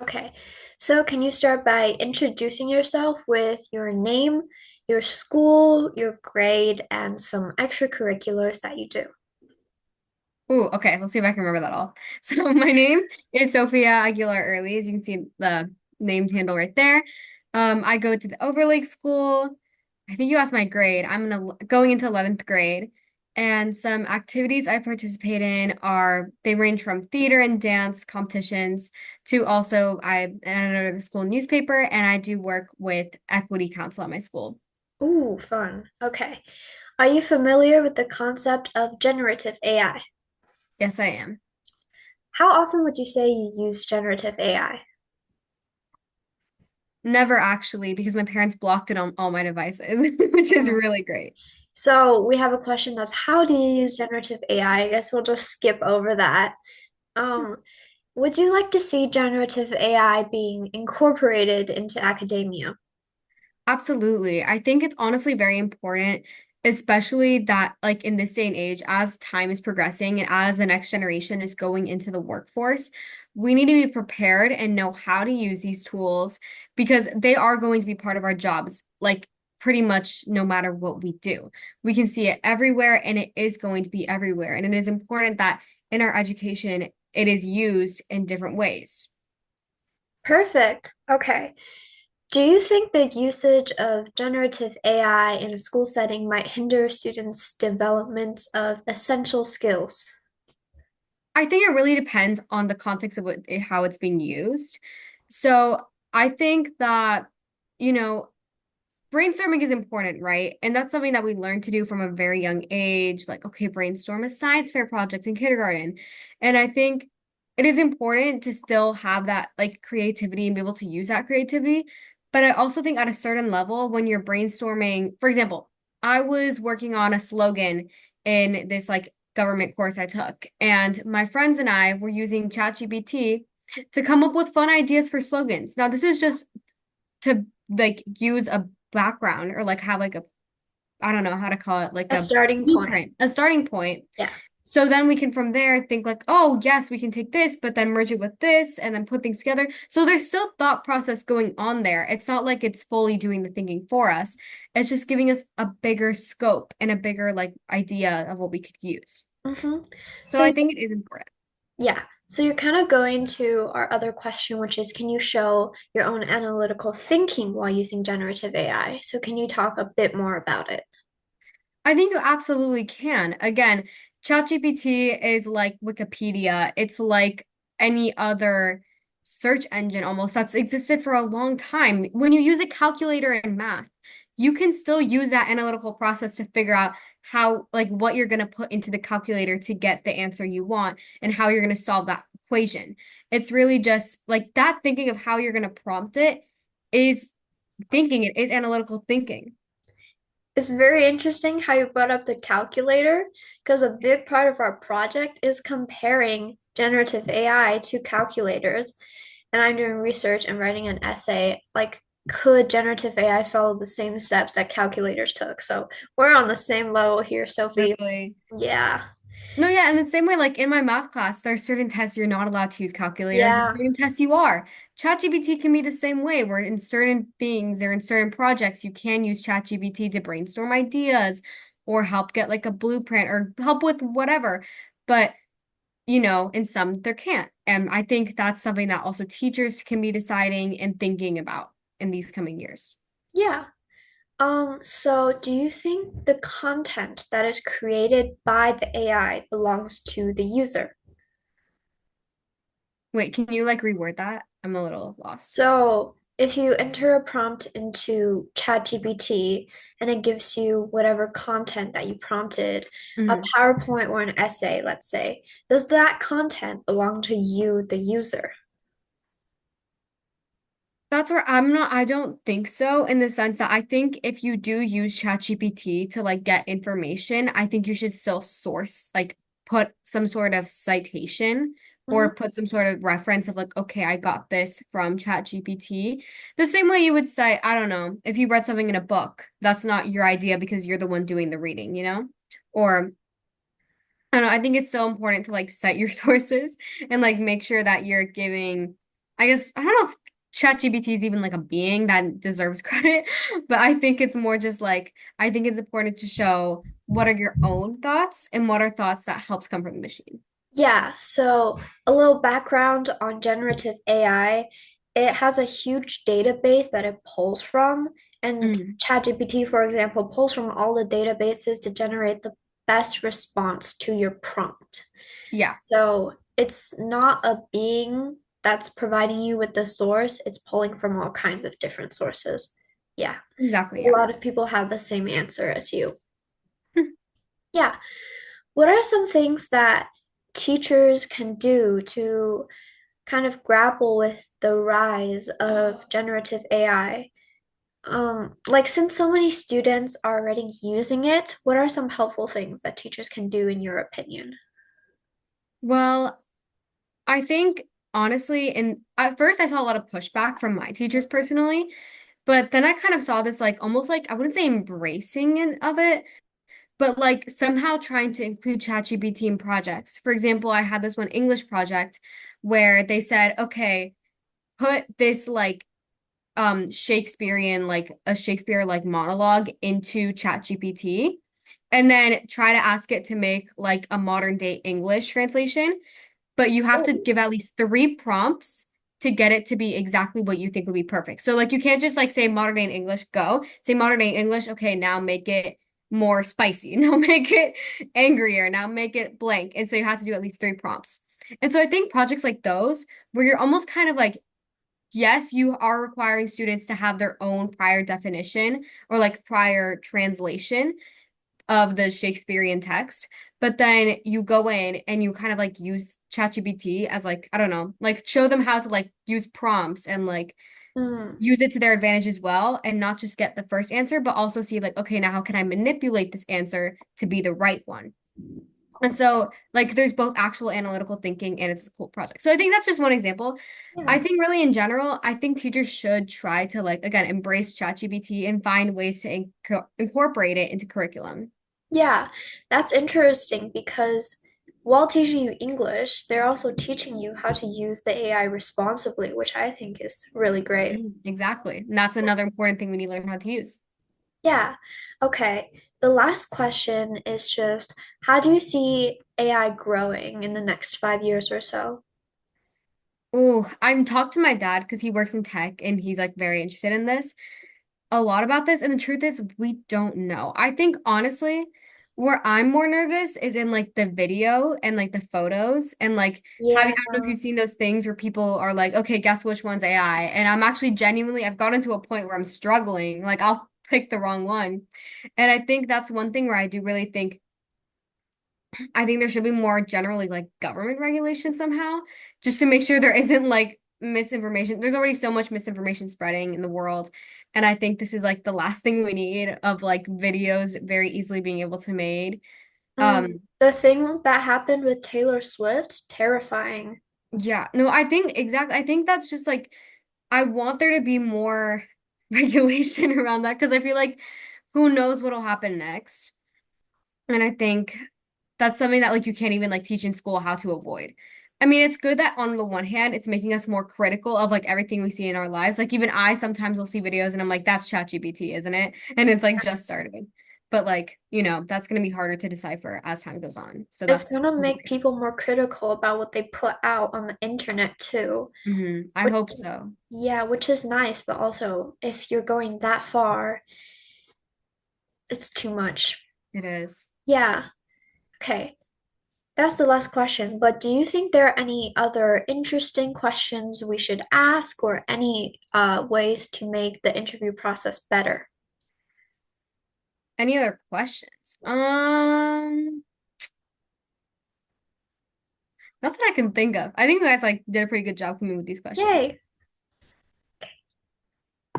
Okay. So can you start by introducing yourself with your name, your school, your grade, and some extracurriculars that you do? Ooh, okay, let's see if I can remember that all. So my name is Sofia Aguilar Ehrli, as you can see the named handle right there. I go to the Overlake School. I think you asked my grade. Going into 11th grade. And some activities I participate in they range from theater and dance competitions to also I'm an editor of the school newspaper and I do work with Equity Counsel at my school. Ooh, fun. Okay. Are you familiar with the concept of generative AI? Yes, I am. How often would you say you use generative AI? Never actually, because my parents blocked it on all my devices, which is Mm. really great. So we have a question that's how do you use generative AI? I guess we'll just skip over that. Um, would you like to see generative AI being incorporated into academia? Absolutely. I think it's honestly very important, especially that, like, in this day and age, as time is progressing and as the next generation is going into the workforce, we need to be prepared and know how to use these tools because they are going to be part of our jobs, like, pretty much no matter what we do. We can see it everywhere and it is going to be everywhere. And it is important that in our education, it is used in different ways. Perfect. Okay. Do you think the usage of generative AI in a school setting might hinder students' development of essential skills? I think it really depends on the context of how it's being used. So I think that, you know, brainstorming is important, right? And that's something that we learn to do from a very young age. Like, okay, brainstorm a science fair project in kindergarten. And I think it is important to still have that like creativity and be able to use that creativity. But I also think at a certain level, when you're brainstorming, for example, I was working on a slogan in this like government course I took, and my friends and I were using ChatGPT to come up with fun ideas for slogans. Now, this is just to like use a background or like have like a I don't know how to call it like A a starting point. blueprint, a starting point. Yeah. So then we can from there think like, oh yes, we can take this, but then merge it with this and then put things together. So there's still thought process going on there. It's not like it's fully doing the thinking for us. It's just giving us a bigger scope and a bigger like idea of what we could use. Mm-hmm. So So, I think it is important. yeah. So you're kind of going to our other question, which is, can you show your own analytical thinking while using generative AI? So can you talk a bit more about it? I think you absolutely can. Again, ChatGPT is like Wikipedia. It's like any other search engine almost that's existed for a long time. When you use a calculator in math, you can still use that analytical process to figure out how, like, what you're going to put into the calculator to get the answer you want and how you're going to solve that equation. It's really just like that thinking of how you're going to prompt it is it is analytical thinking. It's very interesting how you brought up the calculator because a big part of our project is comparing generative AI to calculators. And I'm doing research and writing an essay like, could generative AI follow the same steps that calculators took? So we're on the same level here, Sophie. Really. Yeah. No, yeah, and the same way, like in my math class, there are certain tests you're not allowed to use calculators, and Yeah. certain tests you are. ChatGPT can be the same way, where in certain things or in certain projects, you can use ChatGPT to brainstorm ideas or help get like a blueprint or help with whatever. But, in some there can't. And I think that's something that also teachers can be deciding and thinking about in these coming years. Yeah. So do you think the content that is created by the AI belongs to the user? Wait, can you like reword that? I'm a little lost. So if you enter a prompt into ChatGPT and it gives you whatever content that you prompted, a Mhm. PowerPoint or an essay, let's say, does that content belong to you, the user? That's where I don't think so in the sense that I think if you do use ChatGPT to like get information, I think you should still like put some sort of citation Mhm. or put some sort of reference of like, okay, I got this from ChatGPT. The same way you would say, I don't know, if you read something in a book, that's not your idea because you're the one doing the reading, you know? Or I don't know, I think it's still important to like cite your sources and like make sure that you're giving I guess I don't know if ChatGPT is even like a being that deserves credit, but I think it's more just like I think it's important to show what are your own thoughts and what are thoughts that helps come from the machine. Yeah, so a little background on generative AI. It has a huge database that it pulls from, and Mm, ChatGPT, for example, pulls from all the databases to generate the best response to your prompt. yeah, So it's not a being that's providing you with the source, it's pulling from all kinds of different sources. Yeah, exactly. a Yeah. lot of people have the same answer as you. Yeah. What are some things that teachers can do to kind of grapple with the rise of generative AI? Like since so many students are already using it, what are some helpful things that teachers can do in your opinion? Well, I think honestly, and at first I saw a lot of pushback from my teachers personally, but then I kind of saw this like almost like I wouldn't say of it, but like somehow trying to include ChatGPT in projects. For example, I had this one English project where they said, okay, put this like Shakespearean like a Shakespeare like monologue into ChatGPT and then try to ask it to make like a modern day English translation, but you have to Oh. give at least three prompts to get it to be exactly what you think would be perfect. So like you can't just like say modern day English, go. Say modern day English, okay, now make it more spicy. Now make it angrier. Now make it blank. And so you have to do at least three prompts. And so I think projects like those, where you're almost kind of like, yes, you are requiring students to have their own prior definition or like prior translation of the Shakespearean text, but then you go in and you kind of like use ChatGPT as like, I don't know, like show them how to like use prompts and like Mm, use it to their advantage as well and not just get the first answer, but also see like, okay, now how can I manipulate this answer to be the right one? And so like there's both actual analytical thinking and it's a cool project. So I think that's just one example. I yeah. think really in general, I think teachers should try to like again embrace ChatGPT and find ways to incorporate it into curriculum. Yeah, that's interesting because while teaching you English, they're also teaching you how to use the AI responsibly, which I think is really great. Exactly. And that's another important thing we need to learn how to use. Yeah. Okay. The last question is just how do you see AI growing in the next 5 years or so? Oh, I'm talked to my dad because he works in tech and he's like very interested in this, a lot about this. And the truth is, we don't know. I think honestly, where I'm more nervous is in like the video and like the photos and like having, Yeah. I don't know if you've seen those things where people are like, okay, guess which one's AI? And I'm actually genuinely, I've gotten to a point where I'm struggling. Like I'll pick the wrong one. And I think that's one thing where I do really think I think there should be more generally like government regulation somehow, just to make sure there isn't like misinformation. There's already so much misinformation spreading in the world. And I think this is like the last thing we need of like videos very easily being able to made. The thing that happened with Taylor Swift, terrifying. Yeah, no, I think exactly. I think that's just like I want there to be more regulation around that because I feel like who knows what'll happen next. And I think that's something that like you can't even like teach in school how to avoid. I mean, it's good that on the one hand, it's making us more critical of like everything we see in our lives. Like even I sometimes will see videos and I'm like, that's ChatGPT, isn't it? And it's like just started. But like, that's gonna be harder to decipher as time goes on. So It's that's gonna make people more critical about what they put out on the internet too. I Which, hope so. yeah, which is nice, but also if you're going that far, it's too much. It is. Yeah, okay. That's the last question, but do you think there are any other interesting questions we should ask or any ways to make the interview process better? Any other questions? Not that I can think of. I think you guys like did a pretty good job coming with these questions. Yay.